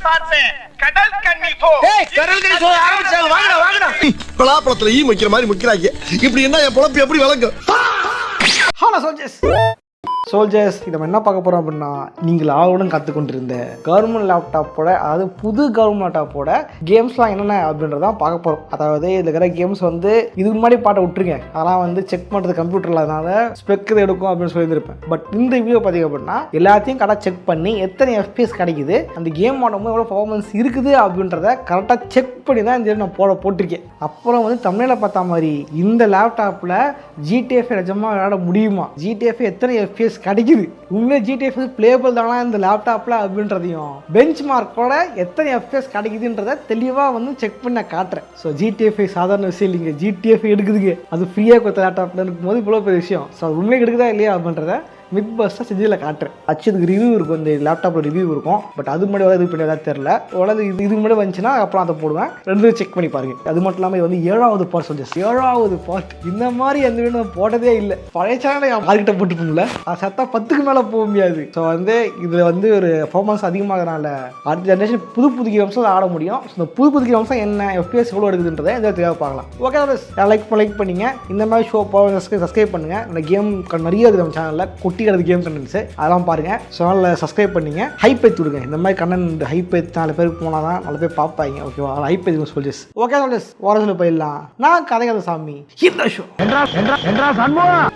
சார்பே கடல் கன்னி போ ஆரம்பிச்சாங்க. வாங்கடா வாங்கடா. பலாப்பழத்துல ஈ முக்கிற மாதிரி முக்கிறாங்க. இப்படி என்ன என் பொழப்பு எப்படி விளங்கும்? ஹலோ சோல்ஜர்ஸ் இதை நம்ம என்ன பார்க்க போகிறோம் அப்படின்னா, நீங்கள் ஆர்வம் கற்றுக்கொண்டிருந்த கவர்மெண்ட் லேப்டாப்போட, அதாவது புது கவர்மெண்ட் லேப்டாப்போட கேம்ஸ்லாம் என்னென்ன அப்படின்றதான் பார்க்க போகிறோம். அதாவது இதில் இருக்கிற கேம்ஸ் வந்து இதுக்கு முன்னாடி பாட்டை விட்டுருங்க, அதெல்லாம் வந்து செக் பண்ணுறது கம்ப்யூட்டரில், அதனால ஸ்பெக் இது எடுக்கும் அப்படின்னு சொல்லியிருப்பேன். பட் இந்த வீடியோ பார்த்தீங்க அப்படின்னா எல்லாத்தையும் கரெக்டாக செக் பண்ணி எத்தனை FPS கிடைக்குது, அந்த கேம் ஆடும்போது எவ்வளோ பர்ஃபார்மன்ஸ் இருக்குது அப்படின்றத கரெக்டாக செக் பண்ணி தான் இந்த நான் போட்டிருக்கேன். அப்புறம் வந்து தமிழில் பார்த்தா மாதிரி இந்த லேப்டாப்பில் GTA நிஜமாக விளையாட முடியுமா, GTA எத்தனை FPS கிடைக்குது, உண்மையாக GTA பிளேபிள் தானா இந்த லேப்டாப்பில் அப்படின்றதையும், பெஞ்ச் மார்க்கோட எத்தனை FPS கிடைக்குதுன்றதை தெளிவாக வந்து செக் பண்ண காட்டுறேன். ஸோ GTA சாதாரண விஷயம் இல்லைங்க, GTA எடுக்குதுங்க, அது ஃப்ரீயாக கொடுத்த லேப்டாப்பில் இருக்கும்போது இவ்வளோ பெரிய விஷயம். ஸோ அது உண்மையாக எடுக்குதா இல்லையா அப்படின்றத மித் பஸ்ட்டாக செஞ்சில் காட்டுறேன். அதுக்கு ரிவ்யூ இருக்கும், இந்த லேப்டாப்பில் ரிவ்யூ இருக்கும். பட் அது முன்னாடி இது பண்ணி தான் தெரில, உடனே இதுக்கு முன்னாடி வந்துச்சுன்னா அப்புறம் அதை போடுவேன். ரெண்டு செக் பண்ணி பாருங்க. அது மட்டும் இல்லாமல் இது வந்து 7வது பார்ட் சொல்லுச்சு, 7வது பார்ட். இந்த மாதிரி எந்த வீடு நான் போட்டதே இல்லை. பழைய சேனல் யார்கிட்ட போட்டுப்போம்ல, அது சத்தா 10க்கு மேலே போக முடியாது. ஸோ வந்து இதில் வந்து ஒரு பர்ஃபார்மன்ஸ் அதிகமாகறனால அடுத்த ஜென்ரேஷன் புது கேம்ஸும் ஆட முடியும். ஸோ இந்த புது கேம்ஸும் என்ன FPS எவ்வளோ எடுக்குதுன்றதை இதை தேவை பார்க்கலாம். ஓகே, லைக் பண்ணிங்க. இந்த மாதிரி ஷோ சப்ஸ்கிரைப் பண்ணுங்க. இந்த கேம் நிறைய இருக்குது நம்ம சேனலில், கொட்டிக்கிறது கேம் கண்டென்ட்ஸ், அதெல்லாம் பாருங்க. சேனலில் சப்ஸ்கிரைப் பண்ணிங்க, ஹைப் ஏற்றி விடுங்க. இந்த மாதிரி கண்டென்ட் ஹைப் ஏற்றி 4 பேருக்கு போனால் தான் 4 பேர் பார்ப்பாங்க. ஓகேவா, ஹைப் ஏற்றி சொல்லிஸ். ஓகே சொல்லிஸ், வாரத்தில் போயிடலாம். நான் கதை சாமி இந்த ஷோ என்றா சண்முகம்.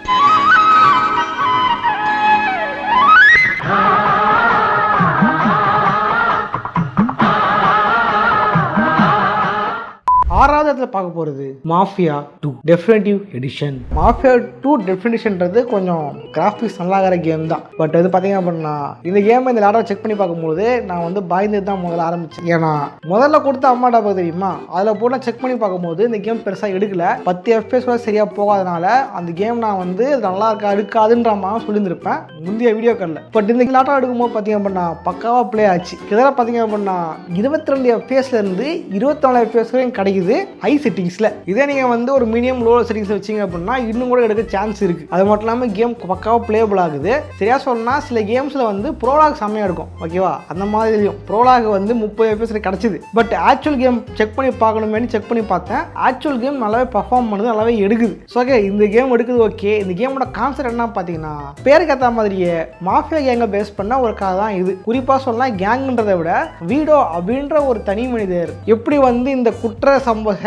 ஆறாவது இடத்துல பார்க்க போகிறது Mafia 2 definitive edition. Mafia 2 definitive எடிஷன்றது கொஞ்சம் கிராஃபிக்ஸ் நல்லாகிற கேம் தான். பட் இது பார்த்தீங்க அப்படின்னா இந்த கேமை இந்த லேப்டாப் செக் பண்ணி பார்க்கும்போது நான் வந்து பயந்து தான் முதல்ல ஆரம்பிச்சேன். ஏன்னா முதல்ல கொடுத்த அம்மாடா தெரியுமா, அதில் போட்டு செக் பண்ணி பார்க்கும்போது இந்த கேம் பெருசாக எடுக்கல. 10 FPS கூட சரியாக போகாதனால அந்த கேம் நான் வந்து நல்லா இருக்காதுன்ற மாதிரி சொல்லியிருந்திருப்பேன் முந்தைய வீடியோ காலில். பட் இந்த லேப்டாப் எடுக்கும்போது பார்த்தீங்க அப்படின்னா பக்காவாக ப்ளே ஆச்சு. இதெல்லாம் பார்த்தீங்க அப்படின்னா 22 FPSலேருந்து 24 FPS வரையும் கிடைக்குது ஹை செட்டிங்ஸ்ல. இதே நீங்க வந்து ஒரு மீடியம் லோ செட்டிங்ஸ் வச்சீங்க அப்படின்னா இன்னும் கூட எடுக்க சான்ஸ் இருக்கு. அது மட்டும் இல்லாமல் கேம் பக்காவா பிளேபிள் ஆகுது. சரியா சொன்னா சில கேம்ஸ்ல வந்து ப்ரோலாக் செம்மையா இருக்கும். ஓகேவா, அந்த மாதிரியும் ப்ரோலாக் வந்து 30 FPS கிடைச்சது. பட் ஆக்சுவல் கேம் செக் பண்ணி பார்க்கணுமே செக் பண்ணி பார்த்தேன். ஆக்சுவல் கேம் நல்லாவே பர்ஃபார்ம் பண்ணுது, நல்லாவே எடுக்குது. ஓகே, இந்த கேம் எடுக்குது. ஓகே, இந்த கேமோட கான்செப்ட் என்ன பார்த்தீங்கன்னா பேருக்கு ஏற்ற மாதிரியே மாஃபியா கேங்கை பேஸ் பண்ண ஒரு கதை தான் இது. குறிப்பா சொல்லலாம் கேங்ன்றதை விட வீடோ அப்படின்ற ஒரு தனி மனிதர் எப்படி வந்து இந்த குற்ற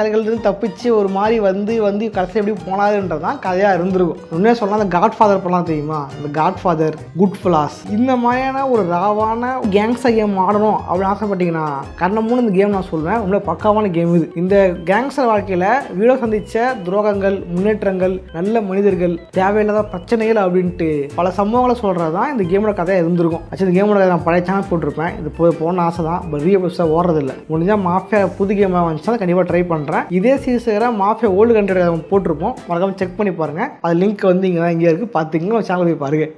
செயல்கள் தப்பிச்சு ஒரு மாதிரி வந்து கடைசி எப்படி போனாருன்றதான் கதையா இருந்திருக்கும். உண்மையாக சொல்லலாம், அந்த காட்ஃபாதர் பண்ணலாம் தெரியுமா, இந்த காட்ஃபாதர், குட் ஃபிளாஸ், இந்த மாதிரியான ஒரு ராவான கேங்ஸ்டர் கேம் ஆடணும் அப்படின்னு ஆசைப்பட்டீங்கன்னா கண்ணமூணு இந்த கேம் நான் சொல்லுவேன். உண்மையாக பக்காவான கேம் இது. இந்த கேங்ஸ்டர் வாழ்க்கையில வீடோ சந்திச்ச துரோகங்கள், முன்னேற்றங்கள், நல்ல மனிதர்கள், தேவையில்லாத பிரச்சனைகள் அப்படின்ட்டு பல சம்பவங்களை சொல்றதுதான் இந்த கேமோட கதையா இருந்திருக்கும். இந்த கேமோட கதை நான் பழைய சேனல் போட்டிருப்பேன். இது போன ஆசை தான், பட் ரீஎபிசோட் ஓடுறதில்லை. முடிஞ்சா மாஃபியா புது கேமாக வந்துச்சுன்னா கண்டிப்பாக ட்ரை பண்ணுறேன். இதே சீரிஸ் மாஃபியா ஓல்டு கண்ட்ரி போட்டிருப்போம், மறக்காம செக் பண்ணி பாருங்க. அது லிங்க் வந்து இங்கே தான், இங்கே இருக்குது, பார்த்துக்கிங்க. சேனல் போய் பாருங்க.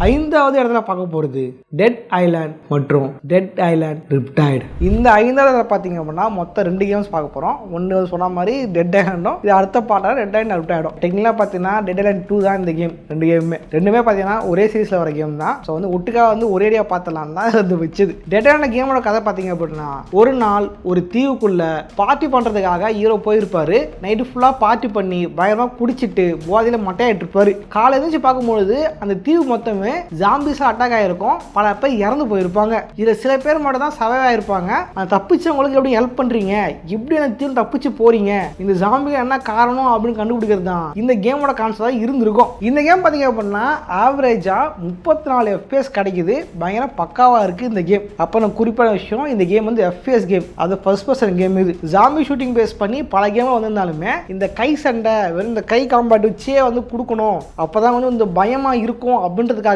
5வது இடத்துல பார்க்க போகிறது டெட் ஐலாண்ட் மற்றும் டெட் ஐலாண்ட் ரிப்டைடு. இந்த 5வது இடத்துல பார்த்தீங்க அப்படின்னா மொத்தம் 2 கேம்ஸ் பார்க்க போகிறோம். ஒன்று சொன்ன மாதிரி டெட் ஐலாண்டும், இது அடுத்த பாட்டாக டெட் ஐலாண்ட் ரிப்டைடும். டெக்னிக்கலாக பார்த்தீங்கன்னா டெட் ஐலாண்ட் 2 தான் இந்த கேம். ரெண்டுமே பார்த்தீங்கன்னா ஒரே சீரிஸில் வர கேம் தான். ஸோ வந்து ஒட்டுக்காக வந்து ஒரேடியாக பார்த்தலாம் தான் இது வச்சுது. டெட் ஐலாண்ட் கேமோட கதை பார்த்தீங்க அப்படின்னா ஒரு நாள் ஒரு தீவுக்குள்ள பார்ட்டி பண்ணுறதுக்காக ஹீரோ போயிருப்பாரு. நைட்டு ஃபுல்லாக பார்ட்டி பண்ணி பயங்கரமாக குடிச்சிட்டு போதையில் மட்டையாயிட்டு இருப்பாரு. காலை எழுந்துச்சு பார்க்கும்பொழுது அந்த தீவு மொத்தமே ஜாம்பிஸா அட்டாக் ஆயிருக்கும். பல பேர் இறந்து போயிருப்பாங்க. இதுல சில பேர் மட்டும் தான் சர்வைவ் ஆயிருப்பாங்க. அந்த தப்பிச்சவங்களுக்கு எப்படி ஹெல்ப் பண்றீங்க, எப்படி அந்த தீவில் தப்பிச்சு போறீங்க, இந்த ஜாம்பிக்கு என்ன காரணம் அப்படின்னு கண்டுபிடிக்கிறது தான் இந்த கேமோட கான்செப்டா இருந்திருக்கும். இந்த கேம் பாத்தீங்க அப்படின்னா ஆவரேஜா 34 FPS கிடைக்குது. பயங்கர பக்காவா இருக்கு இந்த கேம். அப்ப நான் குறிப்பான விஷயம், இந்த கேம் வந்து FPS கேம், அது ஃபர்ஸ்ட் பர்சன் கேம். இது ஜாம்பி ஷூட்டிங் பேஸ் பண்ணி பல கேம் வந்திருந்தாலுமே இந்த கை சண்டை, வெறும் இந்த கை காம்பாட் வச்சே வந்து கொடுக்கணும், அப்பதான் வந்து இந்த பயமா இருக்கும் அப்படின்றதுக்காக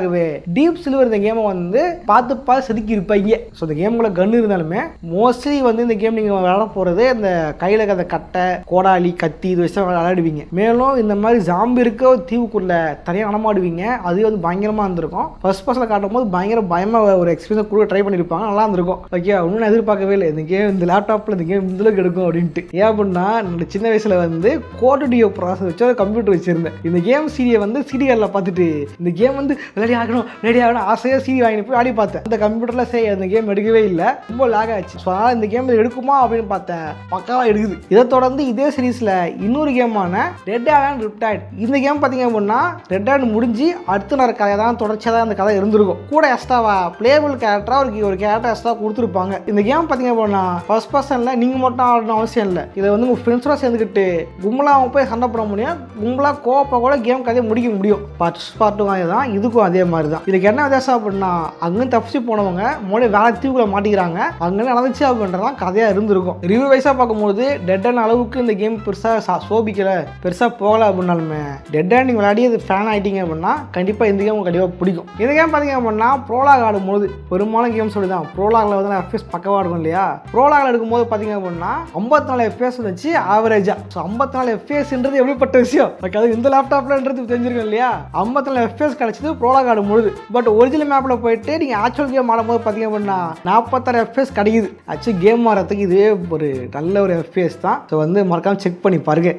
டீப் சில்வர் இந்த கேமை வந்து பார்த்து செதுக்கி இருப்பாங்க. ஸோ இந்த கேமுக்குள்ள கன் இருந்தாலுமே மோஸ்ட்லி வந்து இந்த கேம் நீங்க விளையாட போறது இந்த கையில அந்த கட்டை, கோடாலி, கத்தி இது வச்சு விளையாடுவீங்க. மேலும் இந்த மாதிரி ஜாம்பி இருக்க தீவுக்குள்ள தனியாக நடமாடுவீங்க. அது வந்து பயங்கரமா இருந்திருக்கும். ஃபர்ஸ்ட் பர்சன்ல காட்டும் போது பயங்கர பயமா ஒரு எக்ஸ்பீரியன்ஸ் கூட ட்ரை பண்ணிருப்பாங்க, நல்லா இருந்திருக்கும். ஓகே, ஒன்னும் எதிர்பார்க்கவே இல்லை இந்த கேம், இந்த லேப்டாப்ல இந்த கேம் இந்த அளவுக்கு எடுக்கும் அப்படின்ட்டு. ஏன் அப்படின்னா என்னோட சின்ன வயசுல வந்து கோடியோ ப்ராசஸ் வச்சு ஒரு கம்ப்யூட்டர் வச்சிருந்தேன். இந்த கேம் சீடியை வந்து சிடிஆர்ல பார்த்துட்டு இந்த கேம் வந்து ரெடி ஆகணும் ஆசையாக CD வாங்கி போய் ஆடி பார்த்தேன். இந்த கம்ப்யூட்டரில் சரி அந்த கேம் எடுக்கவே இல்லை, ரொம்ப லேக் ஆச்சு. ஸோ அதனால் இந்த கேம் எடுக்குமா அப்படின்னு பார்த்தேன், பக்காவாக எடுக்குது. இதை தொடர்ந்து இதே சீரீஸில் இன்னொரு கேமான ரெட் அண்ட் ரிப்டைட். இந்த கேம் பார்த்தீங்க அப்படின்னா ரெட் அண்ட் முடிஞ்சு அடுத்த நேர கதை தான் தொடர்ச்சியாக தான் அந்த கதை இருந்திருக்கும். கூட எக்ஸ்ட்ராவா பிளேபிள் கேரக்டராக ஒரு கேரக்டர் எக்ஸ்ட்ரா கொடுத்துருப்பாங்க. இந்த கேம் பார்த்தீங்க அப்படின்னா ஃபர்ஸ்ட் பர்சனில் நீங்கள் மட்டும் ஆடணும் அவசியம் இல்லை. இதை வந்து உங்கள் ஃப்ரெண்ட்ஸோட சேர்ந்துக்கிட்டு கும்பலாக போய் சண்டை போட முடியும், கும்பலாக கோப்பை கூட கேம் கதையை முடிக்க முடியும். பார்ட் தான் இதுக்கும் அதே மாதிரி தான். இதுக்கு என்ன வித்தியாசம் அப்படின்னா அங்கே தப்பிச்சு போனவங்க மறுபடியும் வேலை தீவுக்குள்ள மாட்டிக்கிறாங்க, அங்கே நடந்துச்சு அப்படின்றதான் கதையாக இருந்திருக்கும். ரிவ்யூ வைஸாக பார்க்கும்போது டெட் அண்ட் அளவுக்கு இந்த கேம் பெருசாக சோபிக்கலை, பெருசாக போகலை அப்படின்னாலுமே டெட் அண்ட் நீங்கள் விளையாடி அது ஃபேன் ஆகிட்டீங்க அப்படின்னா கண்டிப்பாக இந்த கேம் கண்டிப்பாக பிடிக்கும். இந்த கேம் பார்த்தீங்க அப்படின்னா ப்ரோலாக் ஆடும்போது பெரும்பாலும் கேம் சொல்லி தான் ப்ரோலாகில் வந்து FPS பக்கவாக இருக்கும் இல்லையா. ப்ரோலாகில் எடுக்கும்போது பார்த்தீங்க அப்படின்னா 54 FPS வச்சு ஆவரேஜாக. ஸோ 54 FPSன்றது எப்படிப்பட்ட விஷயம், அது இந்த லேப்டாப்லன்றது தெரிஞ்சிருக்கும் இல்லையா. 54 FPS கிடச்சிது ப்ரோலாக் ஆடும்போது. பட் ஒரிஜினல் மேப்பில் போயிட்டு நீங்கள் ஆக்சுவல் கேம் ஆடும்போது பார்த்தீங்க அப்படின்னா 46 FPS கிடைக்குது. ஆக்சுவலி கேம் ஆடுறதுக்கு இதுவே ஒரு நல்ல ஒரு FPS தான். ஸோ வந்து மறக்காமல் செக் பண்ணி பாருங்க.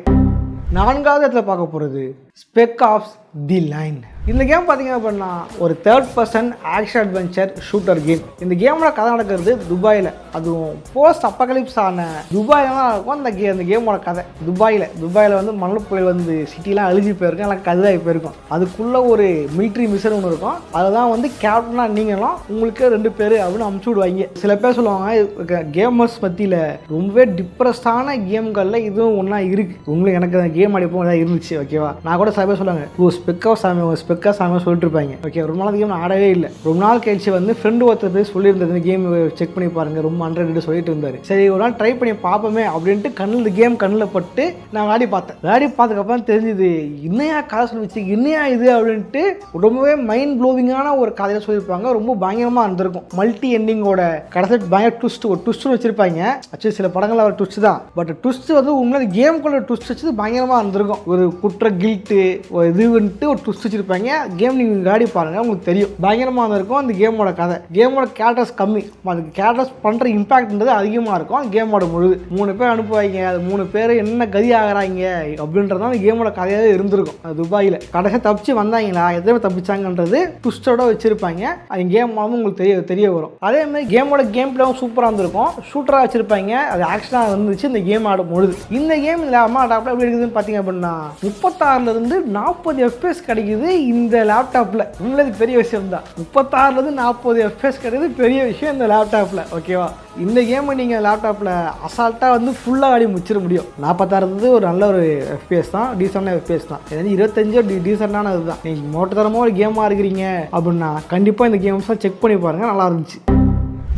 4வது இடத்துல பார்க்க போகிறது ஸ்பெக் ஆஃப் தி லைன். இந்த கேம் பார்த்தீங்க அப்படின்னா ஒரு third person action adventure shooter game. இந்த கேமோட கதை நடக்கிறது துபாயில், அதுவும் போஸ்ட் அப்பகலிப்ஸ் ஆன துபாயில் தான் இருக்கும் அந்த கேமோட கதை. துபாயில் வந்து மணல் புயல் வந்து சிட்டிலாம் அழிஞ்சு போயிருக்கும், எல்லாம் கதுவாகி போயிருக்கும். அதுக்குள்ளே ஒரு மிலிட்ரி மிஷன் ஒன்று இருக்கும், அதுதான் வந்து கேப்டனாக நீங்களும் உங்களுக்கு 2 பேர் அப்படின்னு அமுச்சு விடுவாங்க. சில பேர் சொல்லுவாங்க கேமர்ஸ் மத்தியில் ரொம்பவே டிப்ரெஸ்டான கேம்களில் இதுவும் ஒன்றா இருக்குது. உங்களுக்கு எனக்கு அந்த கேம் அடிப்போம் இதாக இருந்துச்சு ஓகேவா. நான் கூட சில பேர் சொல்லுவாங்க ஸ்பெக்கா சாமி சொல்லிட்டு இருப்பாங்க. ஓகே, ரொம்ப நாள் கேம் ஆடவே இல்லை. ரொம்ப நாள் கழிச்சு வந்து ஃப்ரெண்டு ஒருத்தர் போய் சொல்லியிருந்தது இந்த கேம் செக் பண்ணி பாருங்க ரொம்ப 100 சொல்லிட்டு இருந்தாரு. சரி ஒரு நாள் ட்ரை பண்ணி பார்ப்போமே அப்படின்ட்டு கண்ணில் பட்டு நான் விளையாடி பார்த்ததுக்கப்புறம் தெரிஞ்சுது இன்னையா கதை சொல்லிச்சு, இன்னையா இது அப்படின்ட்டு ரொம்பவே மைண்ட் ப்ளோவிங்கான ஒரு கதையை சொல்லியிருப்பாங்க. ரொம்ப பயங்கரமாக இருந்திருக்கும். மல்டி எண்டிங்கோட கடைசி பயங்கர ஒரு ட்விஸ்ட் வச்சிருப்பாங்க. ஆக்சுவலி சில படங்களில் ஒரு ட்விஸ்ட் தான், பட் ட்விஸ்ட் வந்து உண்மையில கேமுக்குள்ள ட்விஸ்ட் வச்சு பயங்கரமாக இருந்திருக்கும். ஒரு குற்ற கில்ட்டு இதுன்ட்டு ஒரு ட்விஸ்ட் வச்சிருப்பாங்க. கேம் நீங்கள் காடி பாருங்கள் உங்களுக்கு தெரியும், பயங்கரமாக இருக்கும் அந்த கேமோட கதை. கேமோட கேரக்டர்ஸ் கம்மி, அதுக்கு கேரக்டர்ஸ் பண்ணுற இம்பாக்ட்ன்றது அதிகமாக இருக்கும். கேமோட முழுது 3 பேர் அனுப்புவாங்க, அது 3 பேர் என்ன கதி ஆகிறாங்க அப்படின்றது தான் கேமோட கதையாகவே இருந்திருக்கும். அது துபாயில் கடைசியாக தப்பிச்சு வந்தாங்களா, எத்தனை தப்பிச்சாங்கன்றது ட்விஸ்டோட வச்சிருப்பாங்க. அது கேம் மூலமும் உங்களுக்கு தெரிய வரும். அதே மாதிரி கேமோட கேம் பிளேவும் சூப்பராக இருந்திருக்கும், ஷூட்டராக வச்சிருப்பாங்க. அது ஆக்ஷனாக வந்துச்சு இந்த கேம் ஆடும் பொழுது. இந்த கேம் இல்லாமல் லேப்டாப் எப்படி இருக்குதுன்னு பார்த்தீங்க அப்படின்னா 36 40 FPS கிடைக்குது இந்த லேப்டாப்பில். உண்மையிலே பெரிய விஷயம் தான். 36 40 FPS கிடைக்குது, பெரிய விஷயம் இந்த லேப்டாப்பில் ஓகேவா. இந்த கேமை நீங்கள் லேப்டாப்பில் அசால்ட்டாக வந்து ஃபுல்லாக ஆடி முடிச்சிட முடியும். 46 ஒரு நல்ல ஒரு FPS தான், டீசெண்டான FPS தான். இது 25 டீசெண்டான இதுதான். நீங்கள் மோட்டத்தரமாக ஒரு கேமாக இருக்கிறீங்க அப்படின்னா கண்டிப்பாக இந்த கேம்ஸ்லாம் செக் பண்ணி பாருங்கள், நல்லா இருந்துச்சு.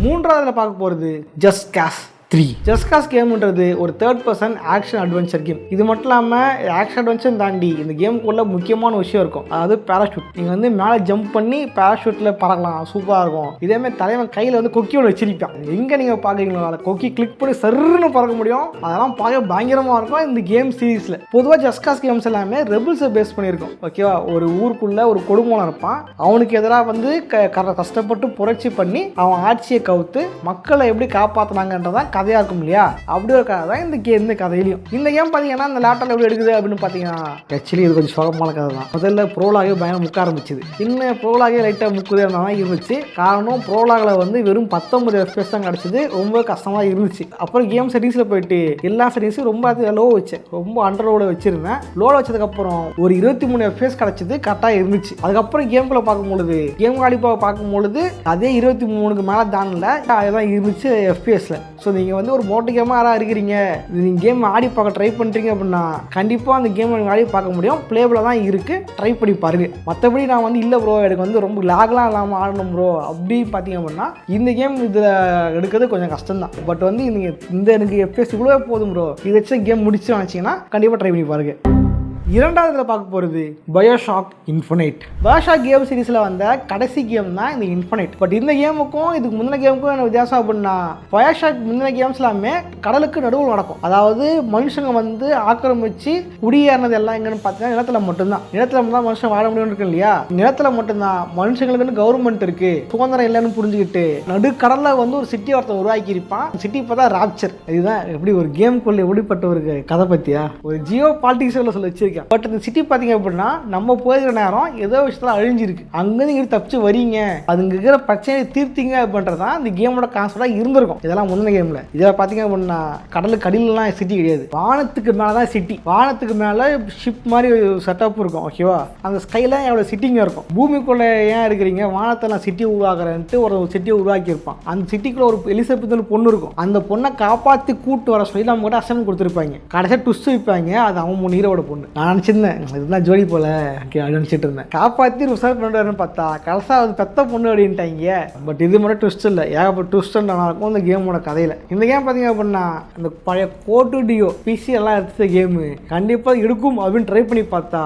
3வதுல பார்க்க போகிறது ஜஸ்ட் காஸ் 3. ஜஸ்ட் காஸ் கேம்ன்றது ஒரு third person action adventure game. இது மட்டும் இல்லாமல் ஆக்ஷன் அட்வென்ச்சர் தாண்டி இந்த கேமுக்குள்ள முக்கியமான விஷயம் இருக்கும், அதாவது பேராஷூட். நீங்கள் வந்து மேலே ஜம்ப் பண்ணி பேராஷூட்டில் பறக்கலாம், சூப்பராக இருக்கும். இதேமாதிரி தலைவன் கையில் வந்து கொக்கி ஒன்று வச்சிருப்பான், எங்கே நீங்கள் பார்க்குறீங்களோ அதை கொக்கி கிளிக் பண்ணி சர்ன்னு பறக்க முடியும். அதெல்லாம் பார்க்க பயங்கரமாக இருக்கும் இந்த கேம் சீரீஸில். பொதுவாக ஜஸ்ட் காஸ் கேம்ஸ் எல்லாமே ரெபிள்ஸை பேஸ் பண்ணியிருக்கும் ஓகேவா. ஒரு ஊருக்குள்ளே ஒரு கொடுமோனம் இருப்பான், அவனுக்கு எதிராக வந்து கஷ்டப்பட்டு புரட்சி பண்ணி அவன் ஆட்சியை கவுத்து மக்களை எப்படி காப்பாற்றினாங்கன்றதான் கதையாக இருக்கும் இல்லையா. அப்படி ஒரு கதை தான் இந்த கதையிலையும். இந்த கேம் பார்த்தீங்கன்னா இந்த லேப்டாப் எப்படி எடுக்குது அப்படின்னு பார்த்தீங்கன்னா ஆக்சுவலி இது கொஞ்சம் சோகமான கதை தான். முதல்ல ப்ரோலாகவே பயங்கர முக்க ஆரம்பிச்சுது, இன்னும் ப்ரோலாகவே லைட்டாக முக்குதே தான் இருந்துச்சு. காரணம் ப்ரோலாகில் வந்து வெறும் 19 FPS தான் கிடச்சிது, ரொம்ப கஷ்டமாக இருந்துச்சு. அப்புறம் கேம் செட்டிங்ஸில் போயிட்டு எல்லா செட்டிங்ஸும் ரொம்ப லோ வச்சேன், ரொம்ப அண்டரோட வச்சிருந்தேன். லோட வச்சதுக்கப்புறம் ஒரு 23 FPS கிடச்சிது, கரெக்டாக இருந்துச்சு. அதுக்கப்புறம் கேம்குள்ளே கேம் காடிப்பாக பார்க்கும்பொழுது அதே 23க்கு மேலே தானல அதுதான் இருந்துச்சு FPSல. ஸோ நீங்கள் வந்து ஒரு மோட்டோ கேமாக யாராக இருக்கிறீங்க, நீங்கள் கேம் ஆடி பார்க்க ட்ரை பண்ணுறீங்க அப்படின்னா கண்டிப்பாக அந்த கேம் நீங்கள் ஆடி பார்க்க முடியும். பிளேபில் தான் இருக்குது, ட்ரை பண்ணி பாருங்க. மற்றபடி நான் வந்து இல்லை ப்ரோ எனக்கு வந்து ரொம்ப லாக்லாம் இல்லாமல் ஆடணும் ப்ரோ அப்படி பார்த்தீங்க அப்படின்னா இந்த கேம் இதில் எடுக்கிறது கொஞ்சம் கஷ்டம் தான். பட் வந்து நீங்கள் எனக்கு FPS இவ்வளோ போதும் ப்ரோ, இதை வச்சு கேம் முடிச்சு நினச்சிங்கன்னா கண்டிப்பாக ட்ரை பண்ணி பாருங்க. 2வதுல பார்க்க போகிறது பயோஷாக் இன்ஃபினைட். பயோஷாக் கேம் சீரீஸில் வந்த கடைசி கேம் தான் இந்த இன்ஃபினைட். பட் இந்த கேமுக்கும் இதுக்கு முந்தின கேமுக்கும் என்ன வித்தியாசம் அப்படின்னா பயோஷாக் முந்தின கேம்ஸ் எல்லாமே கடலுக்கு நடுவில் நடக்கும். அதாவது மனுஷங்க வந்து ஆக்கிரமிச்சு குடியேறினது எல்லாம் எங்கன்னு பார்த்தீங்கன்னா நிலத்தில் மட்டும்தான். நிலத்தில் தான் மனுஷன் வாழ முடியும்னு இருக்கு இல்லையா. நிலத்தில் மட்டும்தான் மனுஷங்களுக்குன்னு கவர்மெண்ட் இருக்கு, சுதந்திரம் இல்லைன்னு புரிஞ்சுக்கிட்டு நடுக்கடலில் வந்து ஒரு சிட்டி ஒருத்தர் உருவாக்கி இருப்பான். சிட்டி பார்த்தா ராப்சர். இதுதான் எப்படி ஒரு கேமுக்குள்ள எப்படிப்பட்ட ஒரு கதை பற்றியா ஒரு ஜியோ பாலிட்டிக்ஸ் சொல்ல வச்சிருக்கேன். வைக்கும். பட் இந்த சிட்டி பார்த்தீங்க அப்படின்னா நம்ம போயிருக்கிற நேரம் ஏதோ விஷயத்தில் அழிஞ்சிருக்கு, அங்கேருந்து இங்கே தப்பிச்சு வரீங்க, அது இங்கே இருக்கிற பிரச்சனையை தீர்த்தீங்க அப்படின்றது தான் இந்த கேமோட கான்செப்டாக இருந்திருக்கும். இதெல்லாம் முந்தின கேமில். இதில் பார்த்தீங்க அப்படின்னா கடலுக்கு அடியிலலாம் சிட்டி கிடையாது, வானத்துக்கு மேலே தான் சிட்டி. வானத்துக்கு மேலே ஷிப் மாதிரி செட்டப் இருக்கும். ஓகேவா, அந்த ஸ்கைலாம் எவ்வளோ சிட்டிங்க இருக்கும். பூமிக்குள்ளே ஏன் இருக்கிறீங்க, வானத்தெல்லாம் சிட்டி உருவாக்குறேன்ட்டு ஒரு சிட்டியை உருவாக்கியிருப்பான். அந்த சிட்டிக்குள்ள ஒரு எலிசபெத்னு பொண்ணு இருக்கும். அந்த பொண்ணை காப்பாற்றி கூட்டு வர சொல்லி நம்ம கூட அசைன்மெண்ட் கொடுத்துருப்பாங்க. கடைசியாக ட்விஸ்ட் வைப்பாங்க, அது அவன் ஹீரோட பொண்ணு. நான் நினச்சிருந்தேன் இதுதான் ஜோடி போல நினச்சிட்டு இருந்தேன். காப்பாற்றி ரிசர்வ் பண்ணுறாருன்னு பார்த்தா கடைசா அது பெத்த பொண்ணு அப்படின்ட்டாங்க. பட் இது மட்டும் ட்விஸ்ட் இல்லை, ஏகப்பட்ட ட்விஸ்ட் இருக்கும் இந்த கேமோட கதையில். இந்த கேம் பார்த்தீங்க அப்படின்னா இந்த பழைய கோட்டு டியோ பிசி எல்லாம் எடுத்த கேமு கண்டிப்பாக எடுக்கும் அப்படின்னு ட்ரை பண்ணி பார்த்தா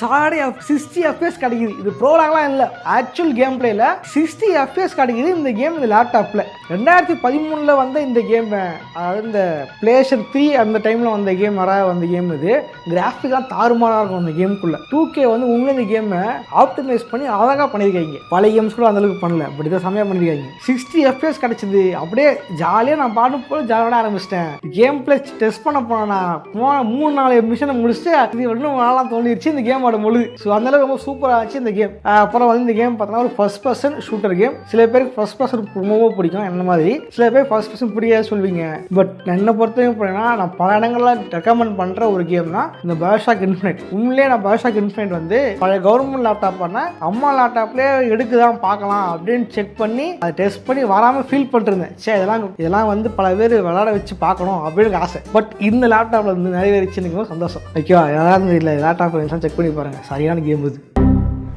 60 FPS கிடைக்குது. இது ப்ரோலாகலாம் இல்லை, ஆக்சுவல் கேம் பிளேல 60 FPS கிடைக்குது இந்த கேம். இந்த லேப்டாப்பில் 2013 வந்த இந்த கேம், அதாவது இந்த PlayStation 3 அந்த டைமில் வந்த கேம், வந்த கேம். இது கிராஃபிக்காக தாறுமாறாக இருக்கும் இந்த கேமுக்குள்ள. 2K வந்து உங்களே இந்த கேமை ஆப்டிமைஸ் பண்ணி அழகாக பண்ணியிருக்காங்க. பழைய கேம்ஸ் கூட அந்தளவுக்கு பண்ணல, பட் இதை செம்மையாக பண்ணியிருக்காங்க. 60 FPS கிடச்சிது. அப்படியே ஜாலியாக நான் பாட்டு போல ஜாலியாக ஆரம்பிச்சிட்டேன். கேம் பிளே டெஸ்ட் பண்ண போனேன்னா 3-4 மிஷனை முடிச்சுட்டு இது ஒன்றும் நாளாக தோணிடுச்சு இந்த கேம் முழு. ஸோ அந்தளவுக்கு ரொம்ப சூப்பராக ஆச்சு இந்த கேம். அப்புறம் வந்து இந்த கேம் பார்த்தோன்னா ஒரு ஃபர்ஸ்ட் பர்சன் ஷூட்டர் கேம். சில பேருக்கு ஃபர்ஸ்ட் பர்சன் ரொம்ப பிடிக்கும் என்ன மாதிரி, சில பேர் ஃபர்ஸ்ட் பர்சன் பிடிக்காது சொல்லுவீங்க. பட் என்னை பொறுத்தவரைக்கும் போனீங்கன்னா நான் பல இடங்களில் ரெக்கமெண்ட் பண்ணுற ஒரு கேம் தான் இந்த பயோஷாக் இன்ஃபினிட். உண்மையிலே நான் பயோஷாக் இன்ஃபினிட் வந்து பழைய கவர்மெண்ட் லேப்டாப் பண்ண அம்மா லேப்டாப்லேயே எடுக்குதான் பார்க்கலாம் அப்படின்னு செக் பண்ணி அதை டெஸ்ட் பண்ணி வராமல் ஃபீல் பண்ணிருந்தேன். சரி இதெல்லாம் வந்து பல பேர் விளையாட வச்சு பார்க்கணும் அப்படின்னு ஆசை. பட் இந்த லேப்டாப்பில் வந்து நிறைவேறிச்சுன்னு சந்தோஷம். ஓகேவா, யாராவது இல்லை லேப்டாப் செக் பண்ணி பாருங்க, சரியான கேம் இது.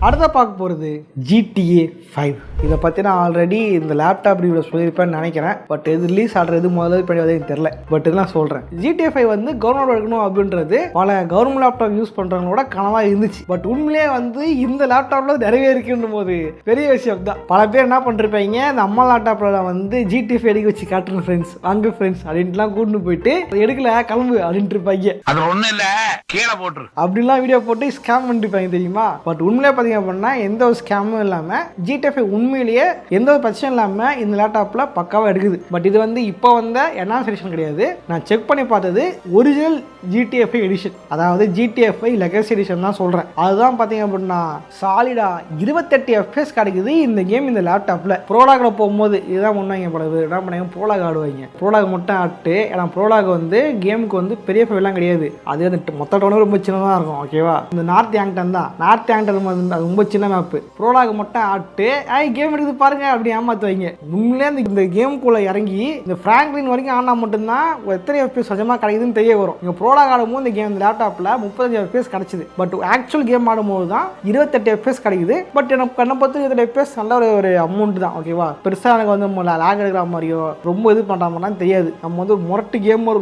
அடுத்த பார்க்க போகிறது GTA 5. இதை பற்றி நான் ஆல்ரெடி இந்த லேப்டாப் ரிவ்யூவில் சொல்லியிருப்பேன்னு நினைக்கிறேன். பட் இது ரிலீஸ் ஆடுறது முதல்ல பண்ணி எனக்கு தெரில, பட் இதெல்லாம் சொல்கிறேன். GTA 5 வந்து கவர்மெண்ட் எடுக்கணும் அப்படின்றது பல கவர்மெண்ட் லேப்டாப் யூஸ் பண்ணுறவங்களோட கனவாக இருந்துச்சு. பட் உண்மையிலே வந்து இந்த லேப்டாப்பில் நிறைவேறிக்கின்ற போது பெரிய விஷயம் தான். பல பேர் என்ன பண்ணிருப்பாங்க, இந்த அம்மா லேப்டாப்பில் வந்து GTA 5 எடுக்க வச்சு காட்டுறேன் ஃப்ரெண்ட்ஸ், வாங்க ஃப்ரெண்ட்ஸ் அப்படின்ட்டுலாம் கூட்டு போயிட்டு எடுக்கல கிளம்பு அப்படின்ட்டு இருப்பாங்க. அது ஒன்றும் இல்லை கீழே போட்டுரு அப்படின்லாம் வீடியோ போட்டு ஸ்கேம் பண்ணிருப்பாங்க தெரியுமா. பட் உண்மையிலே பார்த்தீங்க அப்படின்னா எந்த ஒரு ஸ்கேமும் இல்லாமல் GTA 5 உண்மையிலேயே எந்த ஒரு பிரச்சனையும் இல்லாமல் இந்த லேப்டாப்பில் பக்காவாக எடுக்குது. பட் இது வந்து இப்போ வந்த என்ஹான்ஸ் எடிஷன் கிடையாது. நான் செக் பண்ணி பார்த்தது ஒரிஜினல் GTA 5 எடிஷன், அதாவது GTA 5 லெகசி எடிஷன் தான் சொல்கிறேன். அதுதான் பார்த்தீங்க அப்படின்னா சாலிடா 28 FPS கிடைக்குது இந்த கேம் இந்த லேப்டாப்பில். ப்ரோலாகில் போகும்போது இதுதான் முன்னாங்க படகு என்ன பண்ணாங்க, ப்ரோலாக் ஆடுவாங்க. ப்ரோலாக் மட்டும் ஆட்டு, ஏன்னா ப்ரோலாக் வந்து கேமுக்கு வந்து பெரிய ஃபைலாம் கிடையாது, அது வந்து மொத்த டவுன் ரொம்ப சின்னதாக இருக்கும். ஓகேவா, இந்த நார்த் ஆங்டன் தான், நார்த் ஆங்டன் அது ரொம்ப சின்ன மேப்பு. ப்ரோலாக் மட்டும் ஆட்டு கேம் எடுக்குது பாருங்க அப்படி ஏமாத்துவாங்க. உண்மையிலே இந்த கேமுக்குள்ள இறங்கி இந்த பிராங்க்லின் வரைக்கும் ஆனா மட்டும்தான் எத்தனை FPS சஜமாக கிடைக்குதுன்னு தெரிய வரும். இங்கே ப்ரோலாக் ஆடும்போது இந்த கேம் லேப்டாப்பில் 35 FPS கிடைச்சிது. பட் ஆக்சுவல் கேம் ஆடும்போது தான் 28 FPS கிடைக்குது. பட் எனக்கு கண்ணை பார்த்து 28 FPS நல்ல ஒரு அமௌண்ட் தான். ஓகேவா, பெருசாக எனக்கு வந்து லேக் எடுக்கிற மாதிரியோ ரொம்ப இது பண்ணுறாமலாம் தெரியாது. நம்ம வந்து முரட்டு கேமர்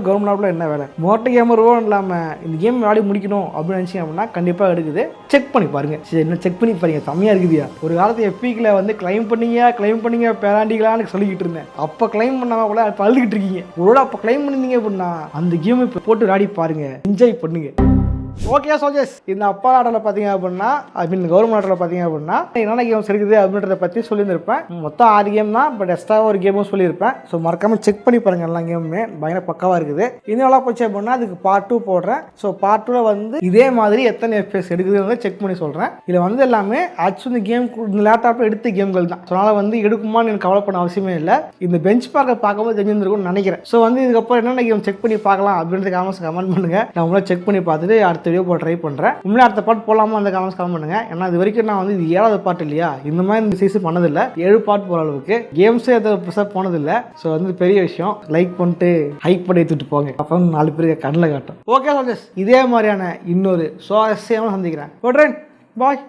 கவர்மெண்ட் லேப்ல என்ன வேலை, முரட்டு கேமர் இல்லாமல் இந்த கேம் விளையாடி முடிக்கணும் அப்படின்னு நினச்சிங்க அப்படின்னா கண்டிப்பாக எடுக்குது. செக் பண்ணி பாருங்க, என்ன செக் பண்ணி பாருங்க, செம்மையா இருக்குதியா. ஒரு காலத்து எப்பிக்கில் வந்து கிளைம் பண்ணீங்க பேராண்டிகளான்னு சொல்லிக்கிட்டு இருந்தேன். அப்போ கிளைம் பண்ணாம கூட இப்போ அழுதுகிட்டு இருக்கீங்க. ஒரு அப்போ கிளைம் பண்ணிருந்தீங்க அப்படின்னா அந்த கேம் இப்போ போட்டு விளையாடி பாருங்க, என்ஜாய் பண்ணுங்க. ஓகே சோல்ஜர்ஸ், இந்த அப்பா நாட்டில் பார்த்தீங்க அப்படின்னா கவர்மெண்ட் நாட்டில் பார்த்தீங்க அப்படின்னா என்னென்ன கேம்ஸ் இருக்குது அப்படின்றத பற்றி சொல்லியிருந்திருப்பேன். மொத்தம் 6 கேம் தான், பட் எக்ஸ்ட்ராவாக ஒரு கேமும் சொல்லியிருப்பேன். ஸோ மறக்காமல் செக் பண்ணி பாருங்கள், எல்லா கேமுமே பயங்கர பக்காவாக இருக்குது. இன்னும் நல்லா போச்சு அப்படின்னா அதுக்கு பார்ட் 2 போடுறேன். ஸோ பார்ட் 2 வந்து இதே மாதிரி எத்தனை FPS எடுக்குதுன்னு செக் பண்ணி சொல்கிறேன். இதில் வந்து எல்லாமே ஆக்சுவலி இந்த லேப்டாப்பில் எடுத்த கேம்கள் தான். ஸோ அதனால் வந்து எடுக்குமான்னு எனக்கு கவலை பண்ண அவசியமே இல்லை. இந்த பெஞ்ச் பார்க்க பார்க்கும்போது தெரிஞ்சிருக்கும்னு நினைக்கிறேன். ஸோ வந்து இதுக்கப்புறம் என்னென்ன கேம் செக் பண்ணி பார்க்கலாம் அப்படின்றது கமெண்ட் பண்ணுங்கள். நான் உங்களை செக் பண்ணி பார்த்துட்டு அடுத்த வீடியோ போட ட்ரை பண்ணுறேன். உண்மையிலே அடுத்த பார்ட் போகலாமா அந்த கமெண்ட்ஸ் கமெண்ட் பண்ணுங்க. ஏன்னா இது வரைக்கும் நான் வந்து இது 7வது பார்ட் இல்லையா, இந்த மாதிரி இந்த சீசன் பண்ணதில்லை. 7 பார்ட் போகிற அளவுக்கு கேம்ஸே எதாவது போனதில்லை. ஸோ வந்து பெரிய விஷயம். லைக் பண்ணிட்டு ஹைப் பண்ணி எடுத்துட்டு போங்க, அப்போ 4 பேருக்கு கண்ணில் காட்டும். ஓகே சோல்ஜர்ஸ், இதே மாதிரியான இன்னொரு சுவாரஸ்யமாக சந்திக்கிறேன். பாய்.